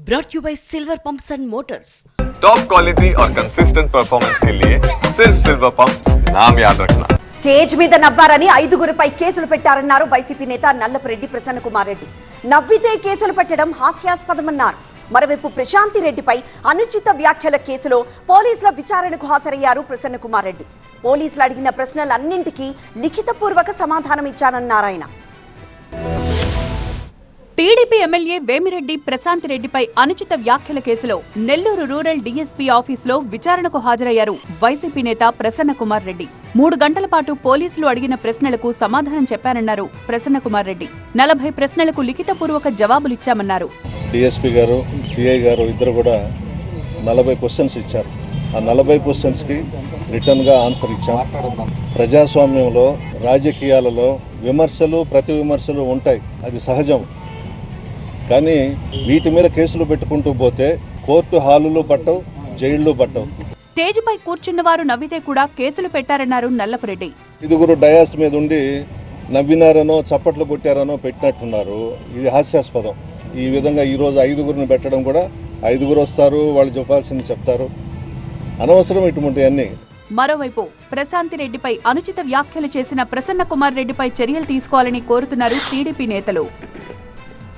brought you by Silver Pumps and Motors. Top quality और consistent performance के लिए सिर्फ सिल्वर पंप्स नाम याद रखना. స్టేజ్ మీద నవ్వారని 5గురిపై కేసులు పెట్టారన్నారు వైసీపీ నేత నల్లపురెడ్డి ప్రసన్న కుమార్ రెడ్డి. నవ్వితే కేసులు పెట్టడం హాస్యాస్పదమన్నారు. మరోవైపు ప్రశాంతి రెడ్డిపై అనుచిత వ్యాఖ్యల కేసులో పోలీసుల విచారణకు హాజరయ్యారు ప్రసన్న కుమార్ రెడ్డి. పోలీసులు అడిగిన ప్రశ్నలన్నింటికీ లిఖితపూర్వక సమాధానం ఇచ్చారన్నారు ఆయన. టీడీపీ ఎమ్మెల్యే వేమిరెడ్డి ప్రశాంతి రెడ్డిపై అనుచిత వ్యాఖ్యల కేసులో నెల్లూరు రూరల్ డీఎస్పీ ఆఫీసులో విచారణకు హాజరయ్యారు వైసీపీ నేత ప్రసన్న కుమార్ రెడ్డి. 3 గంటల పాటు పోలీసులు అడిగిన ప్రశ్నలకు సమాధానం చెప్పారన్నారు ప్రసన్న కుమార్ రెడ్డి. 40 ప్రశ్నలకు లిఖితపూర్వక జవాబులిచ్చామన్నారు. డీఎస్పీ గారు, సిఐ గారు ఇద్దరు కూడా 40 క్వశ్చన్స్ ఇచ్చారు. ఆ 40 క్వశ్చన్స్కి రిటర్న్గా ఆన్సర్ ఇచ్చాం. ప్రజాస్వామ్యంలో, రాజకీయాలలో విమర్శలు, ప్రతి విమర్శలు ఉంటాయి, అది సహజం. కానీ వీటి మీద కేసులు పెట్టుకుంటూ పోతే కోర్టు హాలులు పట్టవు, జైళ్లు పట్టవు. స్టేజ్ పై కూర్చున్న వారు నవ్వితే కూడా కేసులు పెట్టారన్నారు నల్లపురెడ్డి. 5గురు డయాస్ మీద ఉండి నవ్వినారనో చప్పట్లు కొట్టారనో పెట్టినట్టున్నారు. ఇది హాస్యాస్పదం. ఈ విధంగా ఈరోజు 5గురిని పెట్టడం కూడా 5గురు వస్తారు, వాళ్ళు చెప్పాల్సింది చెప్తారు. అనవసరం ఇటువంటివన్నీ. మరోవైపు ప్రశాంతి రెడ్డిపై అనుచిత వ్యాఖ్యలు చేసిన ప్రసన్న కుమార్ రెడ్డిపై చర్యలు తీసుకోవాలని కోరుతున్నారు టీడీపీ నేతలు.